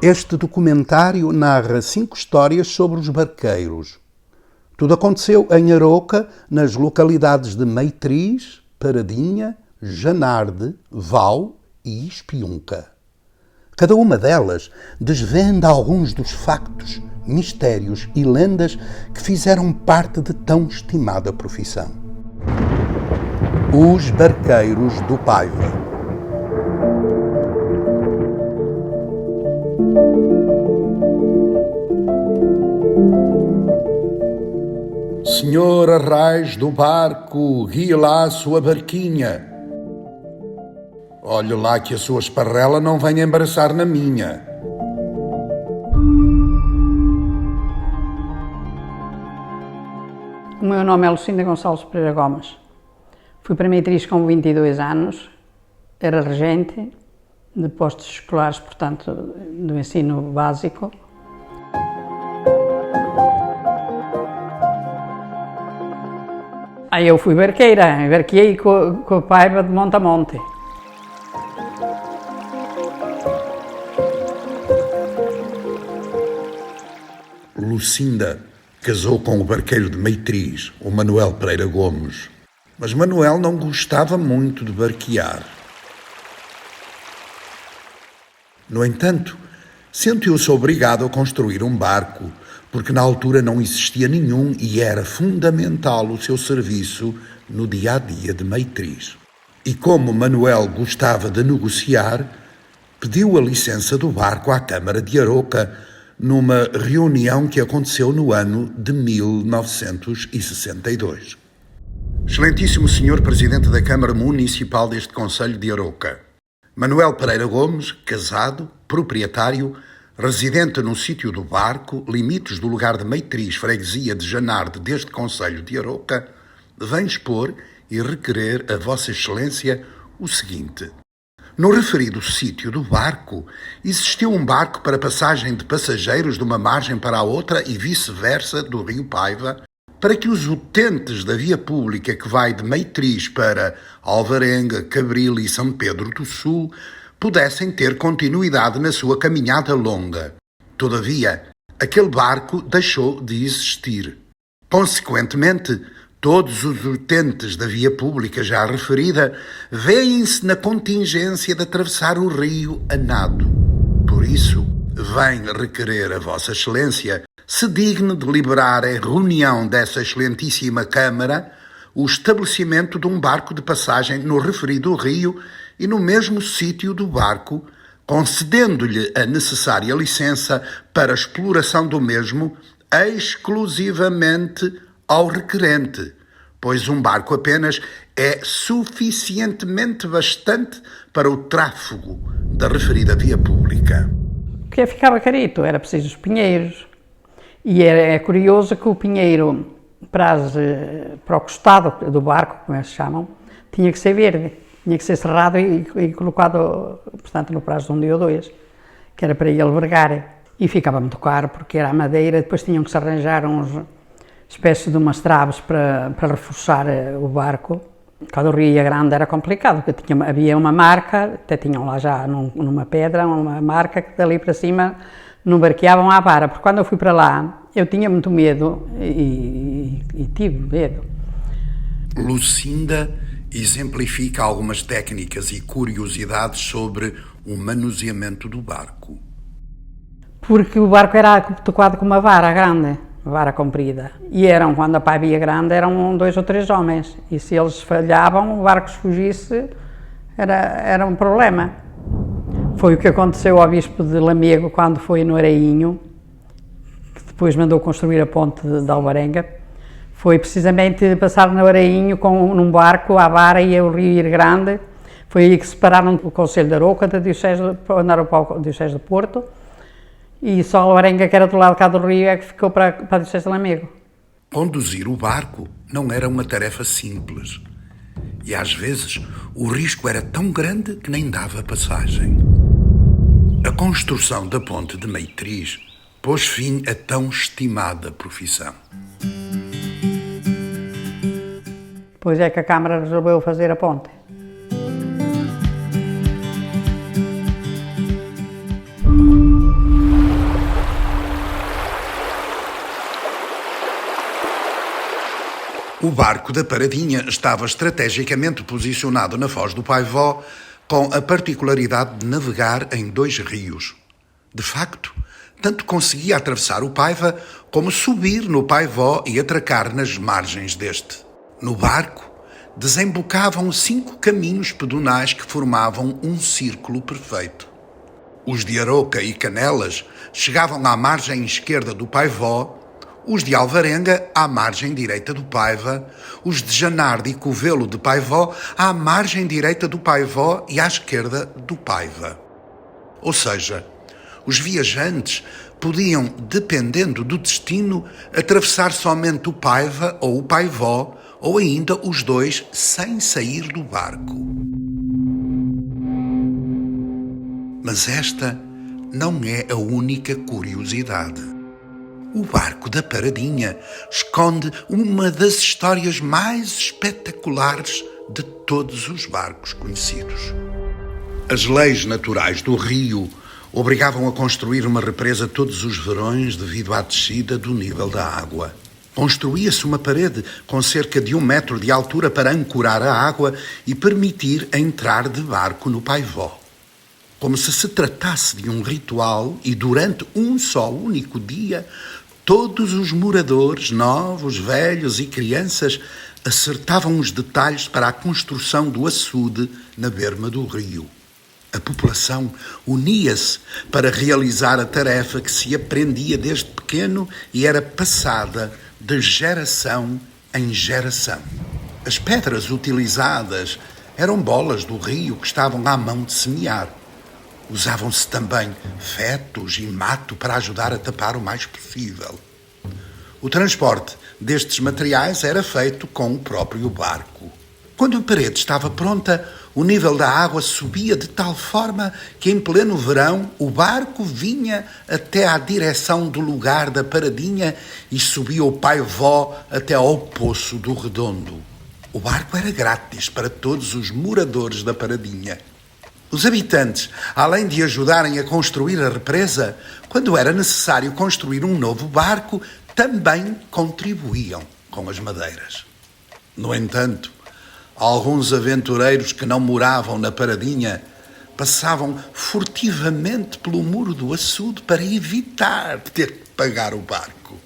Este documentário narra 5 histórias sobre os barqueiros. Tudo aconteceu em Aroca, nas localidades de Meitriz, Paradinha, Janarde, Vau e Espiunca. Cada uma delas desvenda alguns dos factos, mistérios e lendas que fizeram parte de tão estimada profissão. Os Barqueiros do Paiva. Senhor Arraiz do barco, guia lá a sua barquinha. Olhe lá que a sua esparrela não venha embaraçar na minha. O meu nome é Lucinda Gonçalves Pereira Gomes. Fui para Meitriz com 22 anos, era regente de postos escolares, portanto, do ensino básico. Aí eu fui barqueira, barqueei com a Paiva de monte a monte. Lucinda casou com o barqueiro de Meitriz, o Manuel Pereira Gomes. Mas Manuel não gostava muito de barquear. No entanto, sentiu-se obrigado a construir um barco, porque na altura não existia nenhum e era fundamental o seu serviço no dia-a-dia de Meitriz. E como Manuel gostava de negociar, pediu a licença do barco à Câmara de Aroca numa reunião que aconteceu no ano de 1962. Excelentíssimo Senhor Presidente da Câmara Municipal deste Concelho de Aroca, Manuel Pereira Gomes, casado, proprietário, residente no sítio do barco, limites do lugar de Meitriz, freguesia de Janarde deste Concelho de Aroca, vem expor e requerer a Vossa Excelência o seguinte. No referido sítio do barco, existiu um barco para passagem de passageiros de uma margem para a outra e vice-versa do rio Paiva, para que os utentes da via pública que vai de Meitriz para Alvarenga, Cabril e São Pedro do Sul pudessem ter continuidade na sua caminhada longa. Todavia, aquele barco deixou de existir. Consequentemente, todos os utentes da via pública já referida veem-se na contingência de atravessar o rio a nado. Por isso, vem requerer a Vossa Excelência se digne de liberar em reunião dessa excelentíssima Câmara o estabelecimento de um barco de passagem no referido rio e no mesmo sítio do barco, concedendo-lhe a necessária licença para a exploração do mesmo exclusivamente ao requerente, pois um barco apenas é suficientemente bastante para o tráfego da referida via pública. Porque ficava carito, era preciso os pinheiros. E é curioso que o pinheiro para o costado do barco, como eles chamam, tinha que ser verde, tinha que ser cerrado e colocado, portanto, no prazo de 1 dia ou 2, que era para ele albergar. E ficava muito caro, porque era a madeira, depois tinham que se arranjar espécie de umas traves para reforçar o barco. Quando o rio ia grande era complicado, porque havia uma marca, até tinham lá já numa pedra, uma marca que dali para cima não barqueavam à vara, porque quando eu fui para lá eu tinha muito medo e tive medo. Lucinda exemplifica algumas técnicas e curiosidades sobre o manuseamento do barco. Porque o barco era tocado com uma vara grande, uma vara comprida, e quando a paiva ia grande, eram 2 ou 3 homens, e se eles falhavam, o barco se fugisse, era um problema. Foi o que aconteceu ao bispo de Lamego quando foi no Arainho, que depois mandou construir a ponte de Alvarenga. Foi precisamente passar no Arainho num barco à vara e o rio ir grande. Foi aí que separaram o Concelho de Aroca da Diocese para o Diocese de Porto, e só Alvarenga, que era do lado cá do rio, é que ficou para a Diocese de Lamego. Conduzir o barco não era uma tarefa simples. E às vezes o risco era tão grande que nem dava passagem. A construção da ponte de Meitriz pôs fim a tão estimada profissão. Pois é que a Câmara resolveu fazer a ponte. O barco da Paradinha estava estrategicamente posicionado na foz do Paivó, com a particularidade de navegar em 2 rios. De facto, tanto conseguia atravessar o Paiva como subir no Paivó e atracar nas margens deste. No barco, desembocavam 5 caminhos pedonais que formavam um círculo perfeito. Os de Aroca e Canelas chegavam à margem esquerda do Paivó, os de Alvarenga à margem direita do Paiva, os de Janarde e Covelo de Paivó à margem direita do Paivó e à esquerda do Paiva. Ou seja, os viajantes podiam, dependendo do destino, atravessar somente o Paiva ou o Paivó, ou ainda os 2 sem sair do barco. Mas esta não é a única curiosidade. O barco da Paradinha esconde uma das histórias mais espetaculares de todos os barcos conhecidos. As leis naturais do rio obrigavam a construir uma represa todos os verões devido à descida do nível da água. Construía-se uma parede com cerca de 1 metro de altura para ancorar a água e permitir a entrar de barco no Paivó. Como se tratasse de um ritual e durante um só único dia, todos os moradores, novos, velhos e crianças, acertavam os detalhes para a construção do açude na berma do rio. A população unia-se para realizar a tarefa que se aprendia desde pequeno e era passada de geração em geração. As pedras utilizadas eram bolas do rio que estavam à mão de semear. Usavam-se também fetos e mato para ajudar a tapar o mais possível. O transporte destes materiais era feito com o próprio barco. Quando a parede estava pronta, o nível da água subia de tal forma que, em pleno verão, o barco vinha até à direção do lugar da Paradinha e subia o Paivó até ao Poço do Redondo. O barco era grátis para todos os moradores da Paradinha. Os habitantes, além de ajudarem a construir a represa, quando era necessário construir um novo barco, também contribuíam com as madeiras. No entanto, alguns aventureiros que não moravam na Paradinha passavam furtivamente pelo muro do açude para evitar ter que pagar o barco.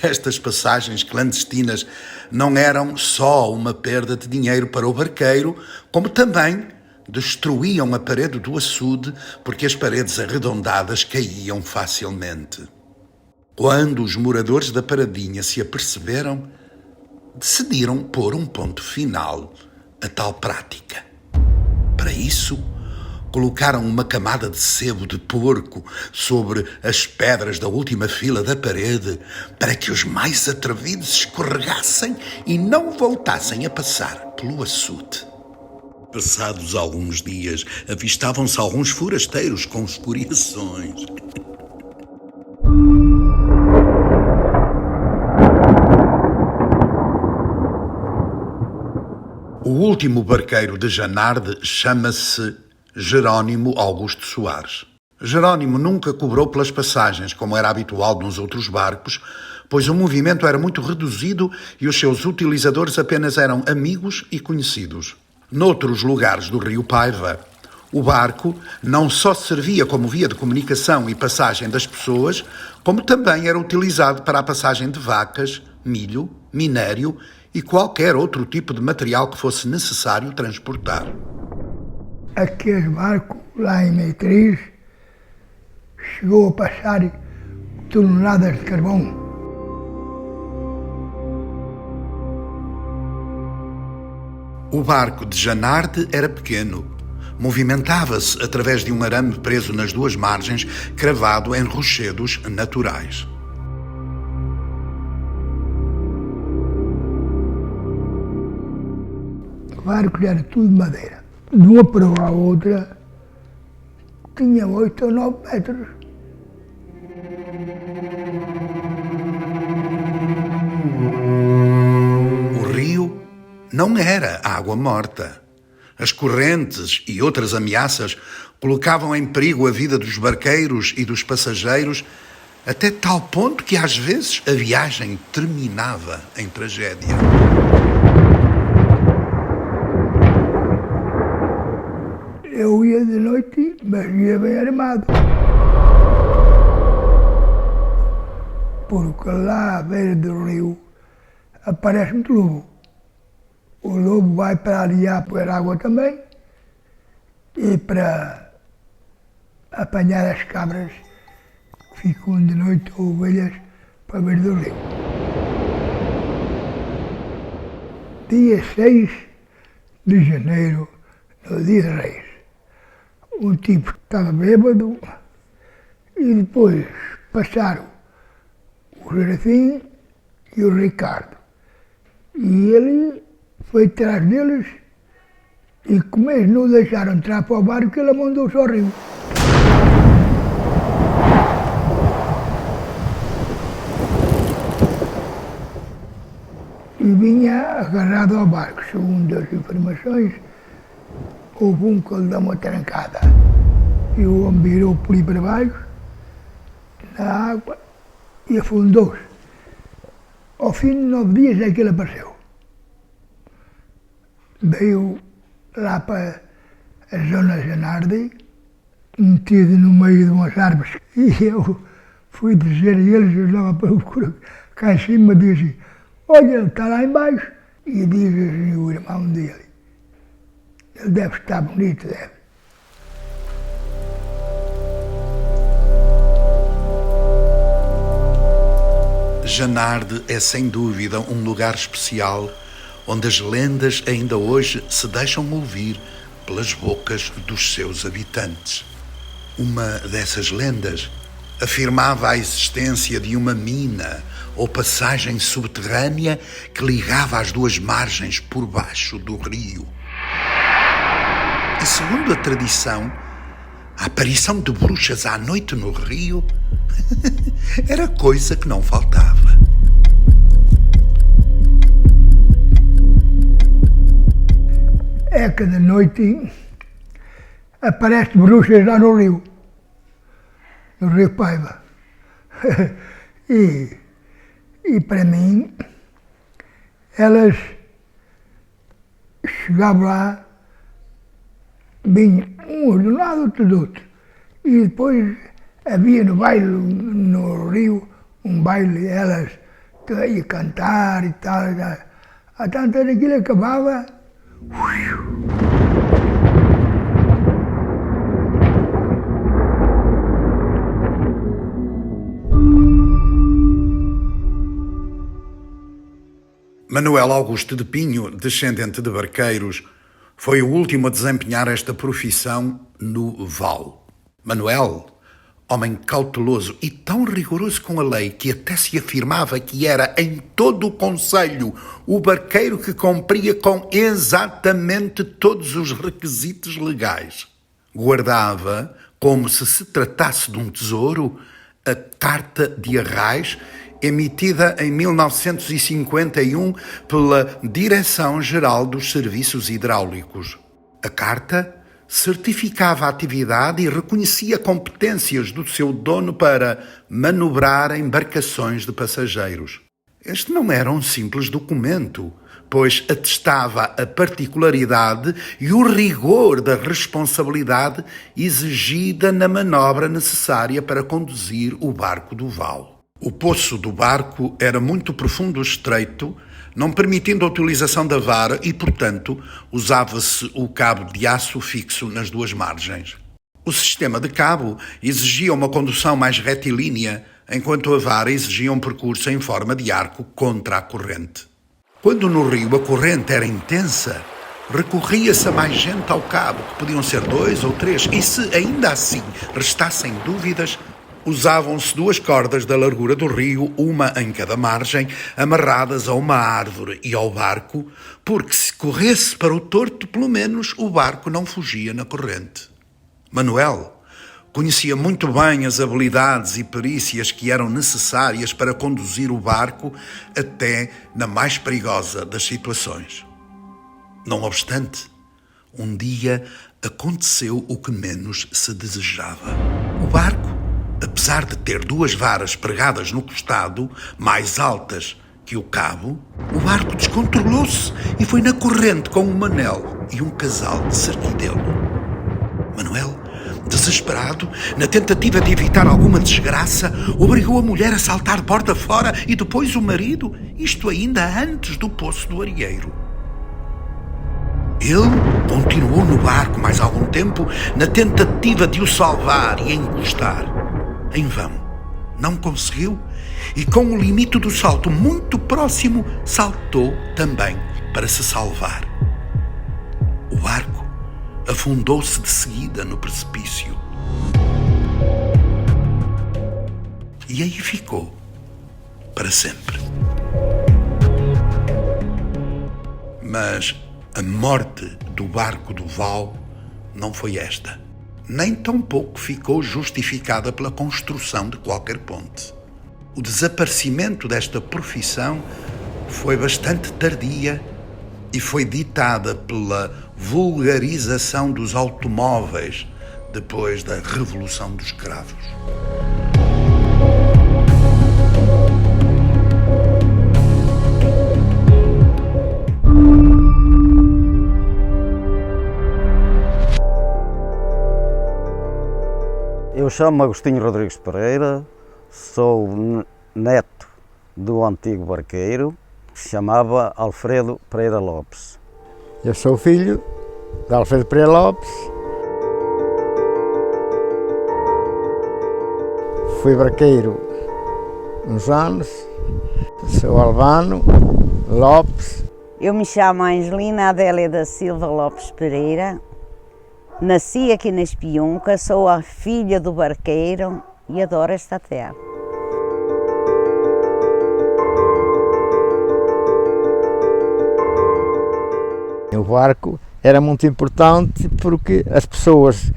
Estas passagens clandestinas não eram só uma perda de dinheiro para o barqueiro, como também destruíam a parede do açude porque as paredes arredondadas caíam facilmente. Quando os moradores da Paradinha se aperceberam, decidiram pôr um ponto final a tal prática. Para isso, colocaram uma camada de sebo de porco sobre as pedras da última fila da parede para que os mais atrevidos escorregassem e não voltassem a passar pelo açude. Passados alguns dias, avistavam-se alguns forasteiros com escoriações. O último barqueiro de Janarde chama-se Jerónimo Augusto Soares. Jerónimo nunca cobrou pelas passagens, como era habitual nos outros barcos, pois o movimento era muito reduzido e os seus utilizadores apenas eram amigos e conhecidos. Noutros lugares do rio Paiva, o barco não só servia como via de comunicação e passagem das pessoas, como também era utilizado para a passagem de vacas, milho, minério e qualquer outro tipo de material que fosse necessário transportar. Aquele barco, lá em Meitriz, chegou a passar toneladas de carvão. O barco de Janarde era pequeno. Movimentava-se através de um arame preso nas 2 margens, cravado em rochedos naturais. O barco era tudo de madeira. De uma proa à outra, tinha 8 ou 9 metros. O rio não era água morta. As correntes e outras ameaças colocavam em perigo a vida dos barqueiros e dos passageiros, até tal ponto que às vezes a viagem terminava em tragédia. Eu ia de noite, mas ia bem armado. Porque lá à beira do rio aparece muito lobo. O lobo vai para ali a pôr água também e para apanhar as cabras que ficam de noite ou ovelhas para a beira do rio. Dia 6 de janeiro, no dia de Reis, um tipo estava bêbado e depois passaram o Serafim e o Ricardo. E ele foi atrás deles e como eles não o deixaram entrar para o barco, ele mandou-se ao rio. E vinha agarrado ao barco, segundo as informações, houve um que lhe deu uma trancada. E o homem virou por aí para baixo, na água, e afundou-se. Ao fim de 9 dias é que ele apareceu. Veio lá para a zona de Janardi, metido no meio de umas árvores. E eu fui dizer a eles, eu estava para o cá em cima, disse, olha, ele está lá embaixo. E diz assim o irmão dele, ele deve estar bonito, deve. Janarde é sem dúvida um lugar especial onde as lendas ainda hoje se deixam ouvir pelas bocas dos seus habitantes. Uma dessas lendas afirmava a existência de uma mina ou passagem subterrânea que ligava as duas margens por baixo do rio. E segundo a tradição, a aparição de bruxas à noite no rio era coisa que não faltava. É que de noite aparecem bruxas lá no Rio Paiva. E para mim, elas chegavam lá, vinham uns de um lado, outros do outro. E depois havia no baile, no Rio, um baile, elas iam cantar e tal. A tanto aquilo acabava. Manuel Augusto de Pinho, descendente de barqueiros, foi o último a desempenhar esta profissão no Val. Manuel, homem cauteloso e tão rigoroso com a lei que até se afirmava que era em todo o concelho o barqueiro que cumpria com exatamente todos os requisitos legais. Guardava, como se tratasse de um tesouro, a Carta de Arrais, emitida em 1951 pela Direção-Geral dos Serviços Hidráulicos. A carta certificava a atividade e reconhecia competências do seu dono para manobrar embarcações de passageiros. Este não era um simples documento, pois atestava a particularidade e o rigor da responsabilidade exigida na manobra necessária para conduzir o barco do Val. O poço do barco era muito profundo e estreito, não permitindo a utilização da vara e, portanto, usava-se o cabo de aço fixo nas duas margens. O sistema de cabo exigia uma condução mais retilínea, enquanto a vara exigia um percurso em forma de arco contra a corrente. Quando no rio a corrente era intensa, recorria-se a mais gente ao cabo, que podiam ser 2 ou 3, e se ainda assim restassem dúvidas, usavam-se 2 cordas da largura do rio, uma em cada margem, amarradas a uma árvore e ao barco, porque se corresse para o torto, pelo menos o barco não fugia na corrente. Manuel conhecia muito bem as habilidades e perícias que eram necessárias para conduzir o barco até na mais perigosa das situações. Não obstante, um dia aconteceu o que menos se desejava. O barco, a Apesar de ter 2 varas pregadas no costado, mais altas que o cabo, o barco descontrolou-se e foi na corrente com um Manel e um casal de cerquidelo. Manuel, desesperado, na tentativa de evitar alguma desgraça, obrigou a mulher a saltar de porta fora e depois o marido, isto ainda antes do Poço do Arieiro. Ele continuou no barco mais algum tempo na tentativa de o salvar e encostar. Em vão. Não conseguiu e, com o limite do salto muito próximo, saltou também para se salvar. O barco afundou-se de seguida no precipício. E aí ficou, para sempre. Mas a morte do barco do Val não foi esta. Nem tampouco ficou justificada pela construção de qualquer ponte. O desaparecimento desta profissão foi bastante tardia e foi ditada pela vulgarização dos automóveis depois da Revolução dos Cravos. Eu chamo-me Agostinho Rodrigues Pereira, sou neto do antigo barqueiro, que se chamava Alfredo Pereira Lopes. Eu sou filho de Alfredo Pereira Lopes. Fui barqueiro uns anos, sou Albano Lopes. Eu me chamo Angelina Adélia da Silva Lopes Pereira. Nasci aqui na Espiunca, sou a filha do barqueiro e adoro esta terra. O barco era muito importante porque as pessoas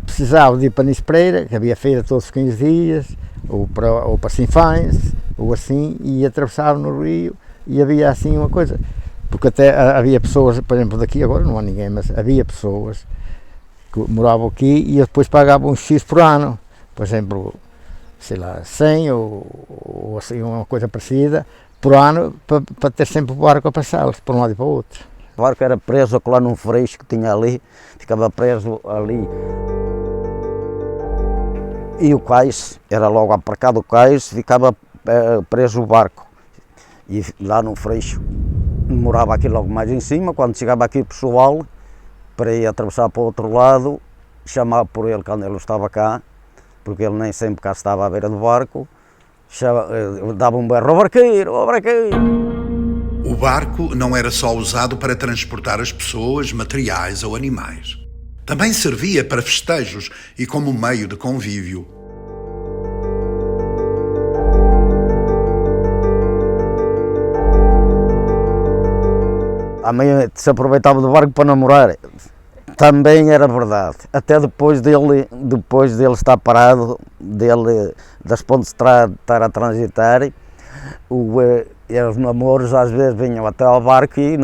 precisavam de ir para Nis Pereira, que havia feira todos os 15 dias, ou para Sinfães, ou assim, e atravessavam no rio, e havia assim uma coisa. Porque até havia pessoas, por exemplo, daqui agora não há ninguém, mas havia pessoas que moravam aqui e depois pagavam um X por ano, por exemplo, sei lá, 100 ou assim, uma coisa parecida, por ano, para ter sempre o barco a passá-los, para um lado e para o outro. O barco era preso lá num freixo que tinha ali, ficava preso ali. E o cais, era logo aparcado o cais, ficava preso o barco. E lá no freixo, morava aqui logo mais em cima, quando chegava aqui o pessoal, para ir atravessar para o outro lado, chamava por ele quando ele estava cá, porque ele nem sempre cá estava à beira do barco, dava um berro, ó barqueiro, ó barqueiro. O barco não era só usado para transportar as pessoas, materiais ou animais. Também servia para festejos e como meio de convívio. A mãe se aproveitava do barco para namorar, também era verdade. Até depois dele estar parado, das pontes estar a transitar, os namoros às vezes vinham até ao barco e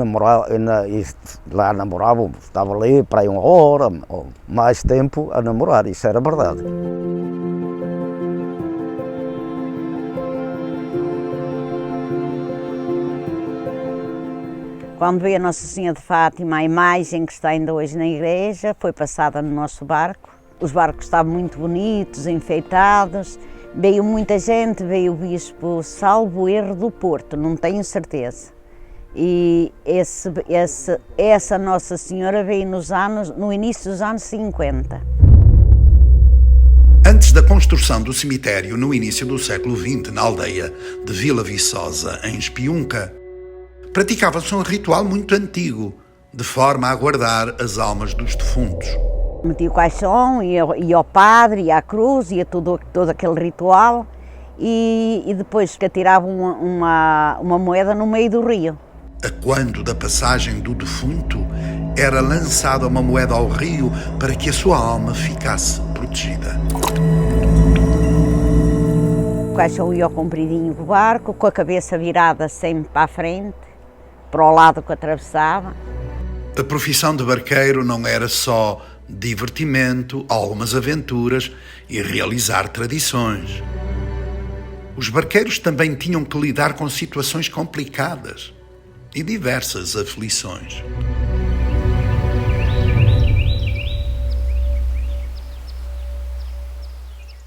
lá namoravam, estava ali para aí 1 hora ou mais tempo a namorar, isso era verdade. Quando veio a Nossa Senhora de Fátima, a imagem que está ainda hoje na igreja foi passada no nosso barco. Os barcos estavam muito bonitos, enfeitados, veio muita gente, veio o bispo, salvo erro, do Porto, não tenho certeza. E essa Nossa Senhora veio no início dos anos 50. Antes da construção do cemitério no início do século XX, na aldeia de Vila Viçosa, em Espiunca, praticava-se um ritual muito antigo, de forma a guardar as almas dos defuntos. Metia o caixão, ia ao padre, ia à cruz, ia todo aquele ritual e depois que atiravam uma moeda no meio do rio. A quando da passagem do defunto, era lançada uma moeda ao rio para que a sua alma ficasse protegida. O caixão ia ao compridinho do barco, com a cabeça virada sempre para a frente, para o lado que atravessava. A profissão de barqueiro não era só divertimento, algumas aventuras e realizar tradições. Os barqueiros também tinham que lidar com situações complicadas e diversas aflições.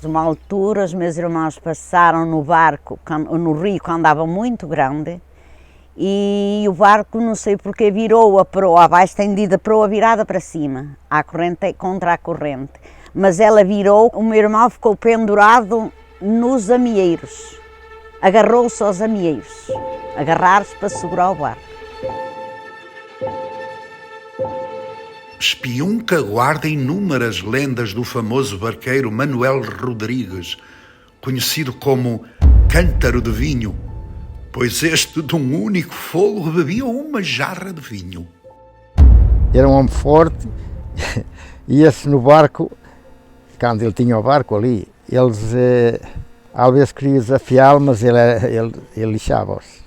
Uma altura, os meus irmãos passaram no barco, no rio, que andava muito grande, e o barco, não sei porque, virou a proa, vai estendida a proa virada para cima, à corrente, contra a corrente. Mas ela virou, o meu irmão ficou pendurado nos amieiros, agarrou-se aos amieiros, agarrar-se para segurar o barco. Espiúnca guarda inúmeras lendas do famoso barqueiro Manuel Rodrigues, conhecido como Cântaro de Vinho, pois este de um único fôlego bebia uma jarra de vinho. Era um homem forte, ia-se no barco, quando ele tinha o barco ali, eles às vezes queriam desafiá-lo, mas ele lixava-os.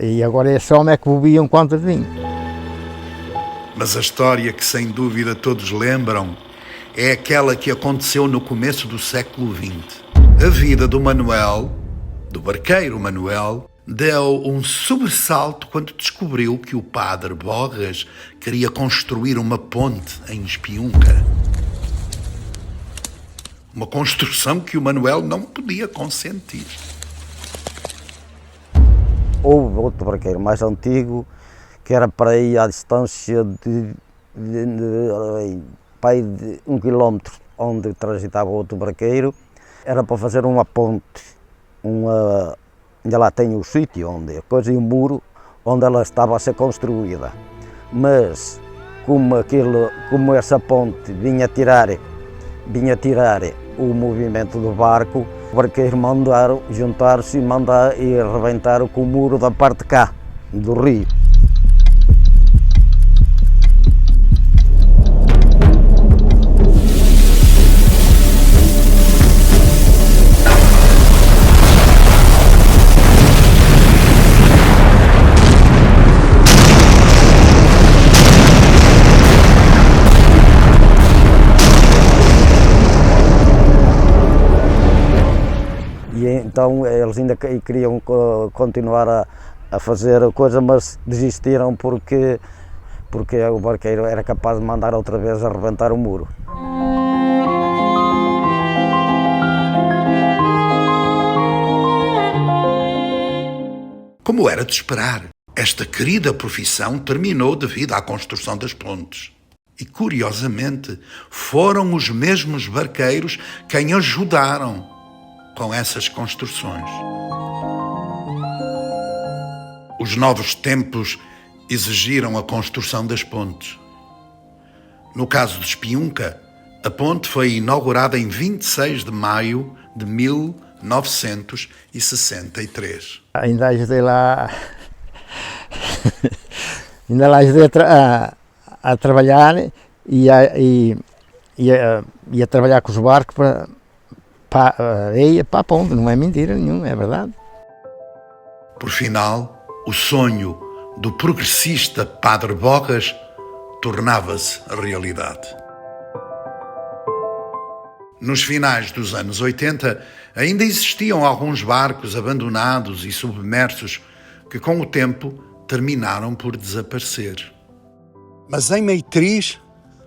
E agora esse homem é que bebia um quanto de vinho. Mas a história que sem dúvida todos lembram é aquela que aconteceu no começo do século XX. A vida do Manuel, do barqueiro Manuel, deu um sobressalto quando descobriu que o padre Borras queria construir uma ponte em Espiúnca. Uma construção que o Manuel não podia consentir. Houve outro barqueiro mais antigo, que era para ir à distância de 1 quilómetro, onde transitava outro barqueiro. Era para fazer uma ponte, ainda lá tem o sítio onde a coisa e o muro onde ela estava a ser construída. Mas como essa ponte vinha tirar o movimento do barco, o barqueiro mandaram juntar-se e arrebentar com o muro da parte de cá, do rio. Então eles ainda queriam continuar a fazer a coisa, mas desistiram porque o barqueiro era capaz de mandar outra vez arrebentar o muro. Como era de esperar, esta querida profissão terminou devido à construção das pontes. E, curiosamente, foram os mesmos barqueiros quem ajudaram com essas construções. Os novos tempos exigiram a construção das pontes. No caso de Espiúnca, a ponte foi inaugurada em 26 de maio de 1963. Ainda ajudei lá, ajudei a trabalhar e a trabalhar com os barcos para areia para a ponte, não é mentira nenhuma, é verdade. Por final, o sonho do progressista Padre Borras tornava-se realidade. Nos finais dos anos 80, ainda existiam alguns barcos abandonados e submersos que, com o tempo, terminaram por desaparecer. Mas em Meitriz,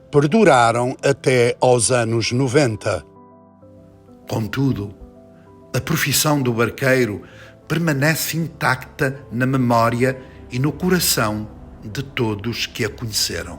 perduraram até aos anos 90. Contudo, a profissão do barqueiro permanece intacta na memória e no coração de todos que a conheceram.